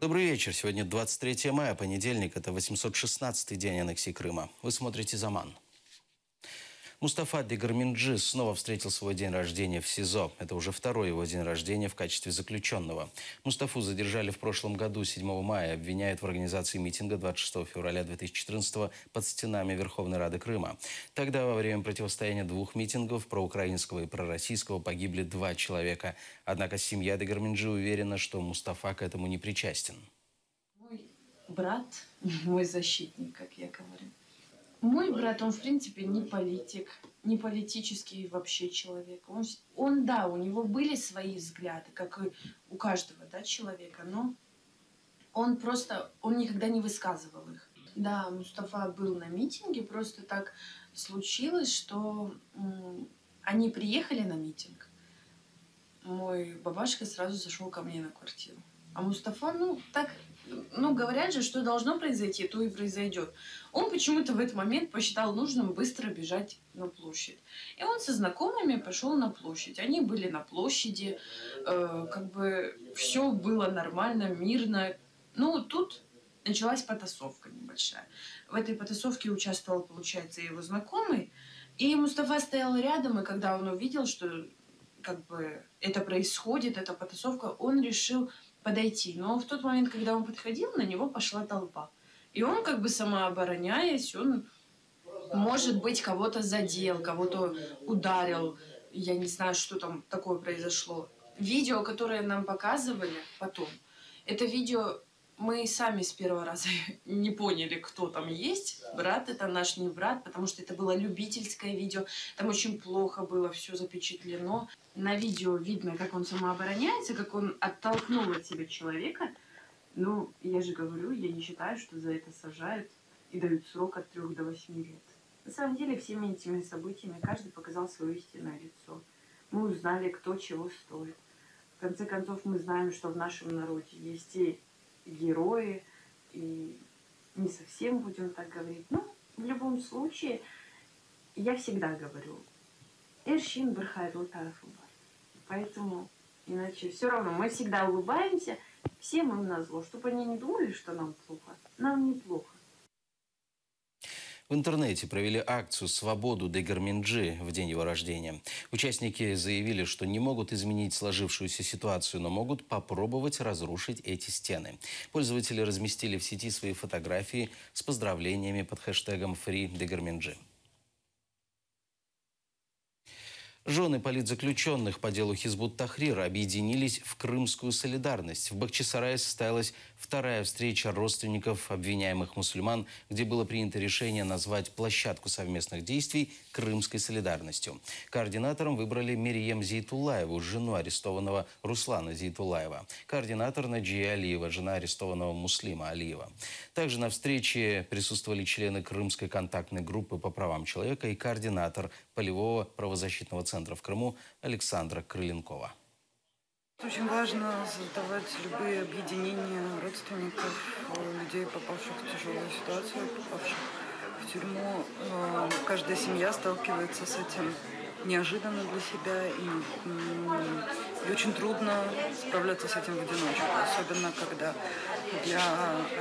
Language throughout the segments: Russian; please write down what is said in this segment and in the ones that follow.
Добрый вечер. Сегодня 23 мая, понедельник. Это 816-й день аннексии Крыма. Вы смотрите «Заман». Мустафа Дегарменджи снова встретил свой день рождения в СИЗО. Это уже второй его день рождения в качестве заключенного. Мустафу задержали в прошлом году, 7 мая. Обвиняют в организации митинга 26 февраля 2014 под стенами Верховной Рады Крыма. Тогда во время противостояния двух митингов, проукраинского и пророссийского, погибли 2 человека. Однако семья Дегарменджи уверена, что Мустафа к этому не причастен. Мой брат, мой защитник, как я говорю. Мой брат, он в принципе не политик, не политический вообще человек. Он да, у него были свои взгляды, как и у каждого, да, человека, но он никогда не высказывал их. Да, Мустафа был на митинге, просто так случилось, что они приехали на митинг. Мой бабашка сразу зашел ко мне на квартиру. А Мустафа, говорят же, что должно произойти, то и произойдет. Он почему-то в этот момент посчитал нужным быстро бежать на площадь. И он со знакомыми пошел на площадь. Они были на площади, все было нормально, мирно. Тут началась потасовка небольшая. В этой потасовке участвовал, получается, его знакомый. И Мустафа стоял рядом, и когда он увидел, что это происходит, эта потасовка, он решил подойти. Но в тот момент, когда он подходил, на него пошла толпа. И он, самообороняясь, он, может быть, кого-то задел, кого-то ударил. Я не знаю, что там такое произошло. Видео, которое нам показывали потом, это видео мы сами с первого раза не поняли, кто там есть. Брат это наш, не брат, потому что это было любительское видео. Там очень плохо было все запечатлено. На видео видно, как он самообороняется, как он оттолкнул от себя человека. Я же говорю, я не считаю, что за это сажают и дают срок от 3 до 8 лет. На самом деле, всеми этими событиями каждый показал свое истинное лицо. Мы узнали, кто чего стоит. В конце концов, мы знаем, что в нашем народе есть и герои, и не совсем будем так говорить. В любом случае, я всегда говорю, Эршин Бархайру Тарафуба. Поэтому, иначе все равно, мы всегда улыбаемся, всем им назло, чтобы они не думали, что нам плохо. Нам неплохо. В интернете провели акцию «Свободу Дегарменджи» в день его рождения. Участники заявили, что не могут изменить сложившуюся ситуацию, но могут попробовать разрушить эти стены. Пользователи разместили в сети свои фотографии с поздравлениями под хэштегом «Free Дегарменджи». Жены политзаключенных по делу Хизбут-Тахрир объединились в Крымскую солидарность. В Бахчисарае состоялась вторая встреча родственников обвиняемых мусульман, где было принято решение назвать площадку совместных действий Крымской солидарностью. Координатором выбрали Мерием Зейтуллаеву, жену арестованного Руслана Зейтуллаева. Координатор Наджия Алиева, жена арестованного Муслима Алиева. Также на встрече присутствовали члены Крымской контактной группы по правам человека и координатор полевого правозащитного центра в Крыму Александра Крыленкова. Очень важно создавать любые объединения родственников, людей, попавших в тяжелую ситуацию, попавших в тюрьму. Каждая семья сталкивается с этим неожиданно для себя, и очень трудно справляться с этим в одиночку, особенно когда для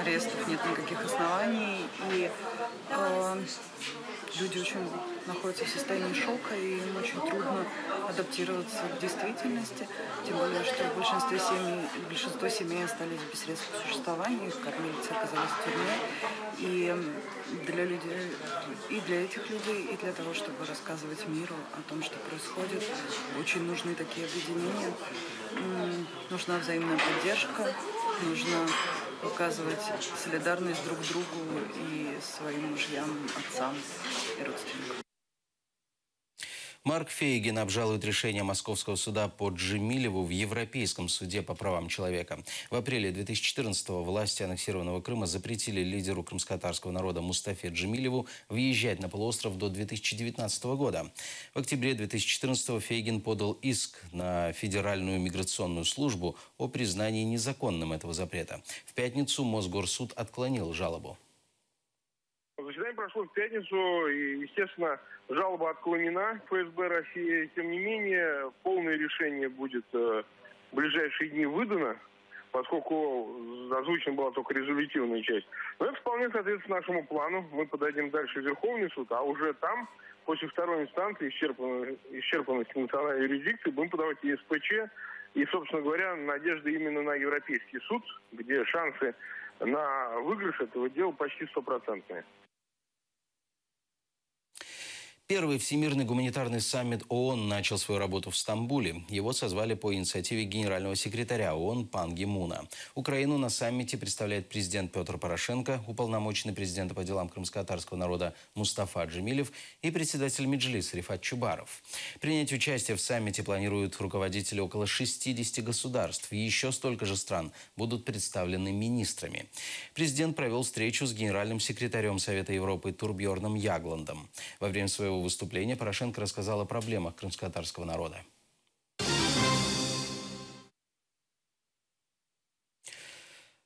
арестов нет никаких оснований, и люди очень находятся в состоянии шока, и им очень трудно адаптироваться к действительности, тем более, что большинство семей остались без средств к существованию, их кормильцы оказались в тюрьме, и для этих людей, и для того, чтобы рассказывать миру о том, что происходит, очень нужны такие объединения, нужна взаимная поддержка, нужно указывать солидарность друг другу и своим мужьям, отцам и родственникам. Марк Фейгин обжалует решение Московского суда по Джемилеву в Европейском суде по правам человека. В апреле 2014-го власти аннексированного Крыма запретили лидеру крымско-татарского народа Мустафе Джемилеву въезжать на полуостров до 2019 года. В октябре 2014-го Фейгин подал иск на Федеральную миграционную службу о признании незаконным этого запрета. В пятницу Мосгорсуд отклонил жалобу. Заседание прошло в пятницу, и, естественно, жалоба отклонена ФСБ России. Тем не менее, полное решение будет в ближайшие дни выдано. поскольку озвучена была только резолютивная часть. Но это вполне соответствует нашему плану. Мы подадим дальше в Верховный суд, а уже там, после второй инстанции, исчерпанности национальной юрисдикции, будем подавать и СПЧ. И, собственно говоря, надежда именно на Европейский суд, где шансы на выигрыш этого дела почти стопроцентные. Первый Всемирный гуманитарный саммит ООН начал свою работу в Стамбуле. Его созвали по инициативе генерального секретаря ООН Пан Ги Муна. Украину на саммите представляет президент Петр Порошенко, уполномоченный президента по делам крымско-татарского народа Мустафа Джемилев и председатель Меджлиса Рифат Чубаров. Принять участие в саммите планируют руководители около 60 государств. И еще столько же стран будут представлены министрами. Президент провел встречу с генеральным секретарем Совета Европы Турбьорном Ягландом. Во время своего выступления Порошенко рассказал о проблемах крымско-татарского народа.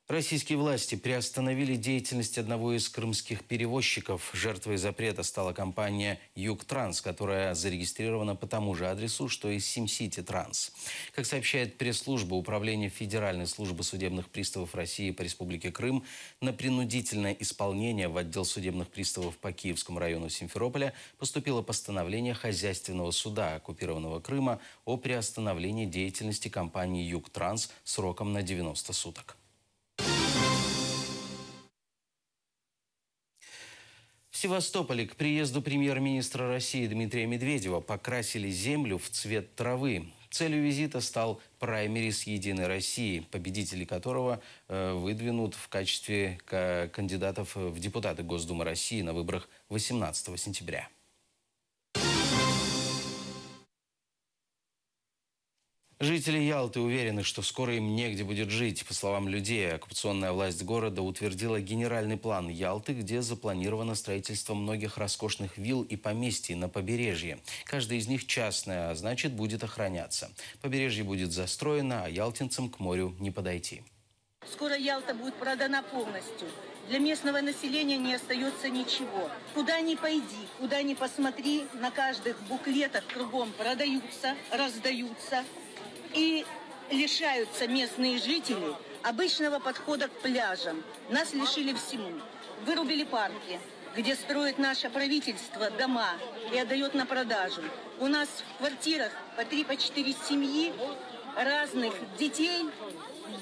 Российские власти приостановили деятельность одного из крымских перевозчиков. Жертвой запрета стала компания «Югтранс», которая зарегистрирована по тому же адресу, что и «Симсити Транс». Как сообщает пресс-служба Управления Федеральной службы судебных приставов России по Республике Крым, на принудительное исполнение в отдел судебных приставов по Киевскому району Симферополя поступило постановление хозяйственного суда оккупированного Крыма о приостановлении деятельности компании «Югтранс» сроком на 90 суток. В Севастополе к приезду премьер-министра России Дмитрия Медведева покрасили землю в цвет травы. Целью визита стал праймерис «Единой России», победители которого выдвинут в качестве кандидатов в депутаты Госдумы России на выборах 18 сентября. Жители Ялты уверены, что скоро им негде будет жить. По словам людей, оккупационная власть города утвердила генеральный план Ялты, где запланировано строительство многих роскошных вилл и поместий на побережье. Каждая из них частная, а значит, будет охраняться. Побережье будет застроено, а ялтинцам к морю не подойти. Скоро Ялта будет продана полностью. Для местного населения не остается ничего. Куда ни пойди, куда ни посмотри, на каждых буклетах кругом продаются, раздаются. И лишаются местные жители обычного подхода к пляжам. Нас лишили всему. Вырубили парки, где строит наше правительство дома и отдает на продажу. У нас в квартирах по 3-4 семьи, разных детей,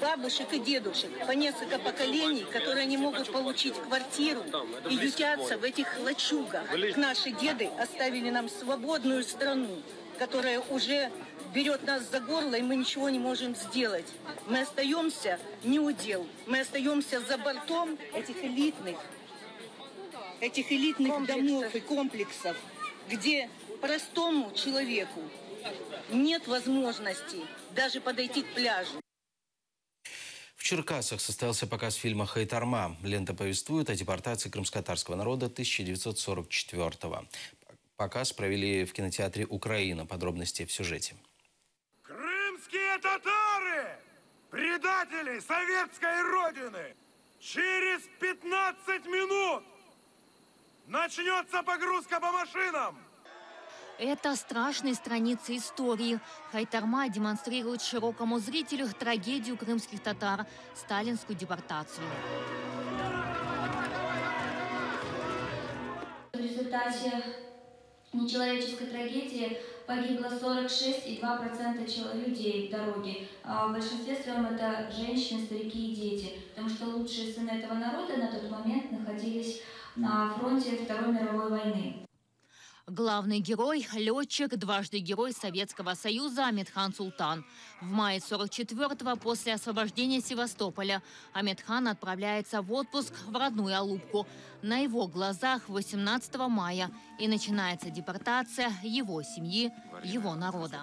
бабушек и дедушек, по несколько поколений, которые не могут получить квартиру и ютятся в этих лачугах. Наши деды оставили нам свободную страну, которая уже берет нас за горло, и мы ничего не можем сделать. Мы остаемся не у дел. Мы остаемся за бортом этих элитных домов и комплексов, где простому человеку нет возможности даже подойти к пляжу. В Черкасах состоялся показ фильма «Хайтарма». Лента повествует о депортации крымско-татарского народа 1944-го. Показ провели в кинотеатре «Украина». Подробности в сюжете. Крымские татары! Предатели советской родины! Через 15 минут начнется погрузка по машинам! Это страшные страницы истории. Хайтарма демонстрирует широкому зрителю трагедию крымских татар, сталинскую депортацию. В результате нечеловеческой трагедии погибло 46,2% людей в дороге. В большинстве своем это женщины, старики и дети, потому что лучшие сыны этого народа на тот момент находились на фронте Второй мировой войны. Главный герой – летчик, дважды герой Советского Союза Амедхан Султан. В мае 44-го, после освобождения Севастополя, Амедхан отправляется в отпуск в родную Алупку. На его глазах 18 мая и начинается депортация его семьи, его народа.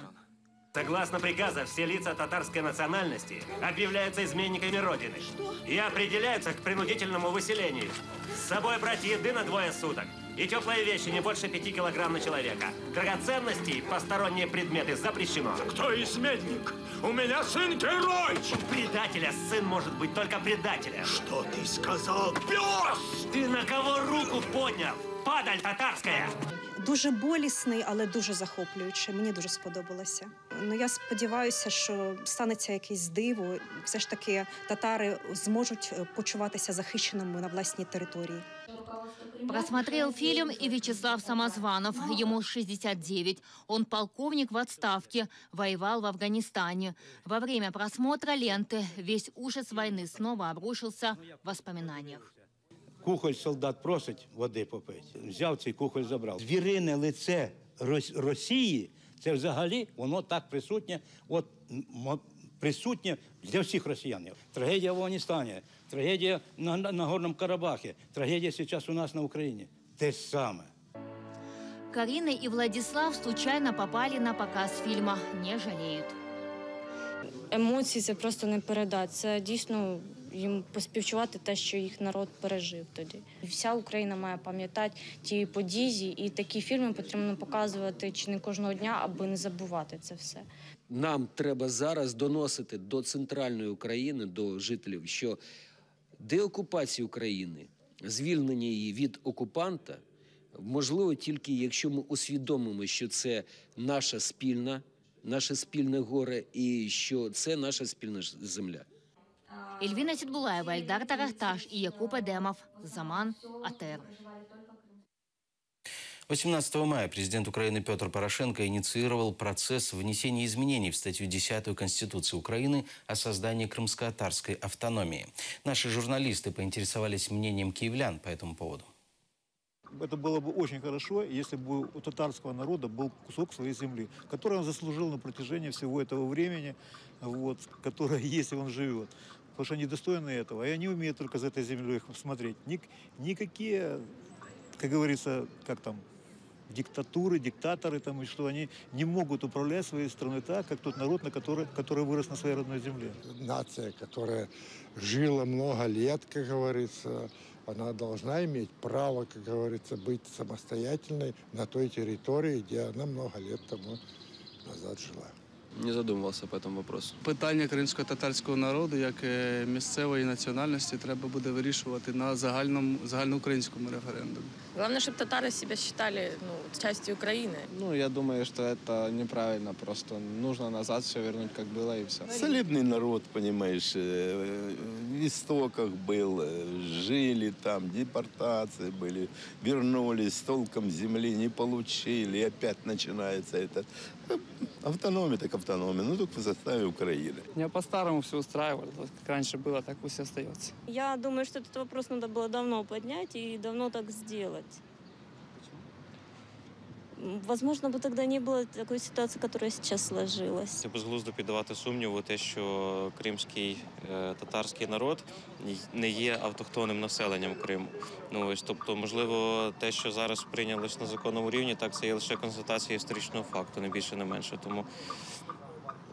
Согласно приказу, все лица татарской национальности объявляются изменниками Родины и определяются к принудительному выселению. С собой брать еды на 2 суток и теплые вещи не больше 5 килограмм на человека. Драгоценности, посторонние предметы запрещено. Кто изменник? У меня сын герой! У предателя сын может быть только предателем. Что ты сказал, пес? Ты на кого руку поднял? Падаль татарская! Дуже болісний, але дуже захоплюючий. Мені дуже сподобалося. Ну, я сподіваюся, що станеться якесь диво. Все ж таки татари зможуть почуватися захищеними на власній території. Просмотрел фильм и Вячеслав Самозванов. Ему 69. Он полковник в отставке, воевал в Афганистане. Во время просмотра ленты весь ужас войны снова обрушился в воспоминаниях. Кухоль солдат просить води попити. Взяв цей кухоль, забрав. Звірине лице Росії, це взагалі, воно так присутнє, присутнє для всіх росіянів. Трагедія в Афганістані, трагедія на Горному Карабахі, трагедія зараз у нас на Україні. Те ж саме. Карина и Владислав случайно попали на показ фильма, не жалеют. Емоції це просто не передати. Це дійсно їм поспівчувати те, що їх народ пережив тоді. Вся Україна має пам'ятати ті події, і такі фільми потрібно показувати чи не кожного дня, аби не забувати це все. Нам треба зараз доносити до центральної України, до жителів, що деокупація України, звільнення її від окупанта, можливо тільки якщо ми усвідомимо, що це наше спільне горе і що це наша спільна земля. Эльвина Сидбулаева, Эльдар Тарахташ и Якуб Эдемов. Заман, АТР. 18 мая президент Украины Петр Порошенко инициировал процесс внесения изменений в статью 10 Конституции Украины о создании крымско-татарской автономии. Наши журналисты поинтересовались мнением киевлян по этому поводу. Это было бы очень хорошо, если бы у татарского народа был кусок своей земли, который он заслужил на протяжении всего этого времени, которое, если он живет. Потому что они достойны этого, и они умеют только за этой землей смотреть. Никакие, как говорится, диктатуры, диктаторы, и что они не могут управлять своей страной так, как тот народ, который вырос на своей родной земле. Нация, которая жила много лет, как говорится, она должна иметь право, как говорится, быть самостоятельной на той территории, где она много лет тому назад жила. Не задумувався по цьому вопросу. Питання кримсько-татарського народу, як місцевої національності, треба буде вирішувати на загальноукраїнському референдумі. Главное, чтобы татары себя считали частью Украины. Я думаю, что это неправильно. Просто нужно назад все вернуть, как было, и все. Солидный народ, понимаешь, в истоках был, жили там, депортации были, вернулись, толком земли не получили, и опять начинается этот. Автономия так автономия, только в составе Украины. Я по-старому все устраивал, как раньше было, так пусть и остается. Я думаю, что этот вопрос надо было давно поднять и давно так сделать. Возможно, бы тогда не было такой ситуации, которая сейчас сложилась. Це безглуздо піддавати сумніву те, що кримський татарський народ не є автохтонним населенням Криму. Тобто, можливо, те, що зараз прийнялось на законному рівні, так це є лише констатація історичного факту, не більше, не менше. Тому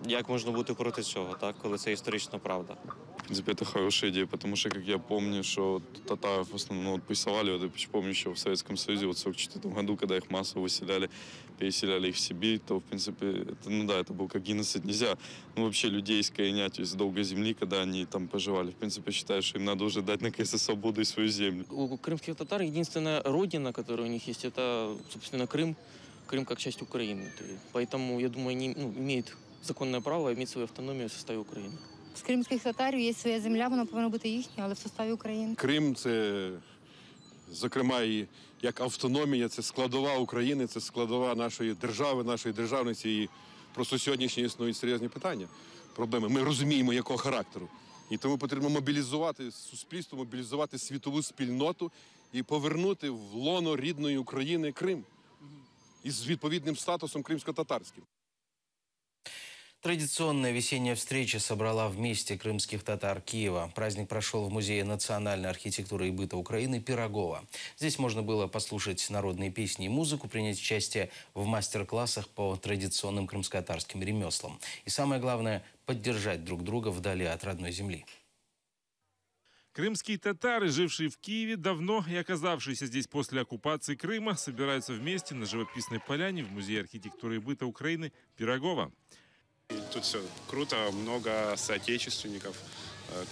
як можна бути проти цього, коли це історична правда? В принципе, это хорошая идея, потому что, как я помню, что татаров в основном прессовали, помню еще в Советском Союзе, в 1944 году, когда их массово выселяли, переселяли их в Сибирь, то, в принципе, это был как геноцид. Нельзя вообще людей искоренять из долгой земли, когда они там поживали. В принципе, считаю, что им надо уже дать, наконец-то, свободу и свою землю. У крымских татар единственная родина, которая у них есть, это, собственно, Крым. Крым как часть Украины. Поэтому, я думаю, они имеют законне право мати свою автономію в составі України. З кримських татарів є своя земля, вона повинна бути їхня, але в составі України. Крим – це, зокрема, і як автономія, це складова України, це складова нашої держави, нашої державності. І просто сьогоднішні існують серйозні питання, проблеми. Ми розуміємо, якого характеру. І тому потрібно мобілізувати суспільство, мобілізувати світову спільноту і повернути в лоно рідної України Крим із відповідним статусом кримсько-татарським. Традиционная весенняя встреча собрала вместе крымских татар Киева. Праздник прошел в Музее национальной архитектуры и быта Украины Пирогова. Здесь можно было послушать народные песни и музыку, принять участие в мастер-классах по традиционным крымско-татарским ремеслам. И самое главное – поддержать друг друга вдали от родной земли. Крымские татары, жившие в Киеве давно и оказавшиеся здесь после оккупации Крыма, собираются вместе на живописной поляне в Музее архитектуры и быта Украины Пирогова. Тут все круто, много соотечественников,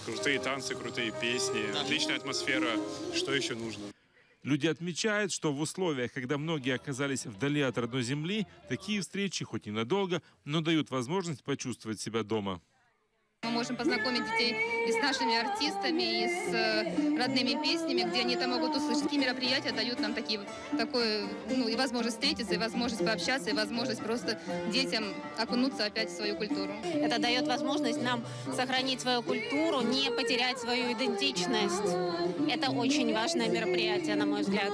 крутые танцы, крутые песни, отличная атмосфера. Что еще нужно? Люди отмечают, что в условиях, когда многие оказались вдали от родной земли, такие встречи, хоть ненадолго, но дают возможность почувствовать себя дома. Мы можем познакомить детей и с нашими артистами, и с родными песнями, где они там могут услышать. Такие мероприятия дают нам и возможность встретиться, и возможность пообщаться, и возможность просто детям окунуться опять в свою культуру. Это дает возможность нам сохранить свою культуру, не потерять свою идентичность. Это очень важное мероприятие, на мой взгляд.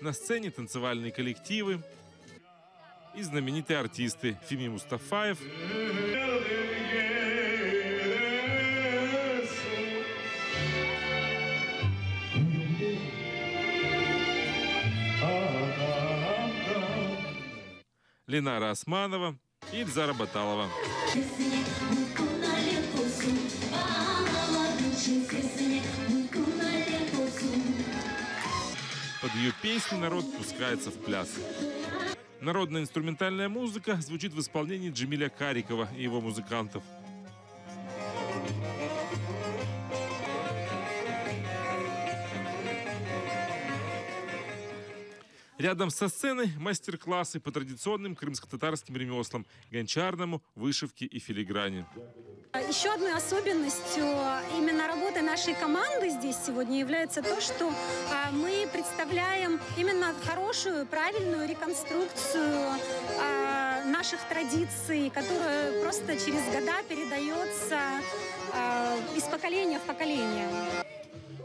На сцене танцевальные коллективы и знаменитые артисты Фими Мустафаев, Ленара Османова и Ильзара Баталова. Под ее песни народ пускается в пляс. Народная инструментальная музыка звучит в исполнении Джемиля Карикова и его музыкантов. Рядом со сценой мастер-классы по традиционным крымско-татарским ремеслам – гончарному, вышивке и филиграни. Еще одной особенностью именно работы нашей команды здесь сегодня является то, что мы представляем именно хорошую, правильную реконструкцию наших традиций, которая просто через года передается из поколения в поколение.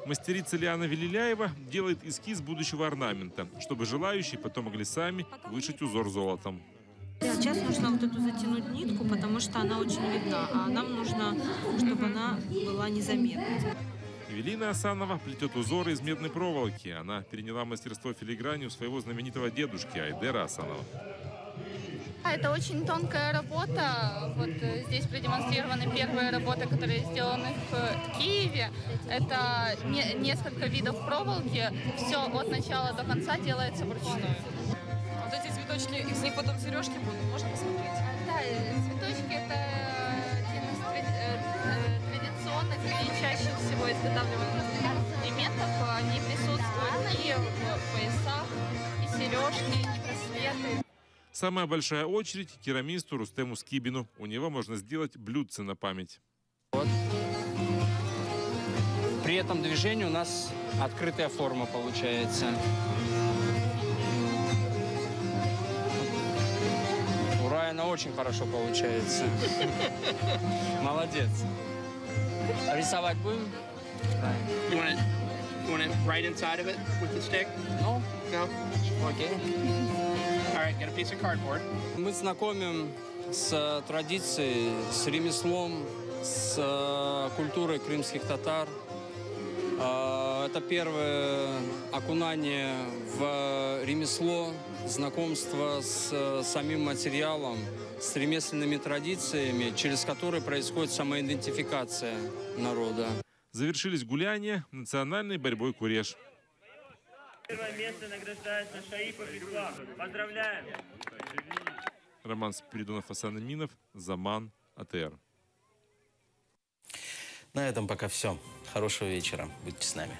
Мастерица Лиана Велиляева делает эскиз будущего орнамента, чтобы желающие потом могли сами вышить узор золотом. Сейчас нужно вот эту затянуть нитку, потому что она очень видна, а нам нужно, чтобы она была незаметной. Евелина Асанова плетет узоры из медной проволоки. Она переняла мастерство филиграни у своего знаменитого дедушки Айдера Асанова. Это очень тонкая работа. Вот здесь продемонстрированы первые работы, которые сделаны в Киеве. Это несколько видов проволоки. Все от начала до конца делается вручную. Вот эти цветочки, из них потом сережки будут, можно посмотреть? Да, цветочки это один из традиционных и чаще всего изготавливаемых элементов. Они присутствуют и в поясах, и сережки, и браслеты. Самая большая очередь к керамисту Рустему Скибину. У него можно сделать блюдце на память. Вот. При этом движении у нас открытая форма получается. У Райана очень хорошо получается. Молодец. Рисовать будем? You want it right inside of it with the stick? No. No? Okay. All right, get a piece of cardboard. Мы знакомим с традицией, с ремеслом, с культурой крымских татар. Это первое окунание в ремесло, знакомство с самим материалом, с ремесленными традициями, через которые происходит самоидентификация народа. Завершились гуляния национальной борьбой куреш. Первое место награждается Шаипов Ислам. Поздравляем! Роман Спиридонов, Асан Аминов, Заман, АТР. На этом пока все. Хорошего вечера. Будьте с нами.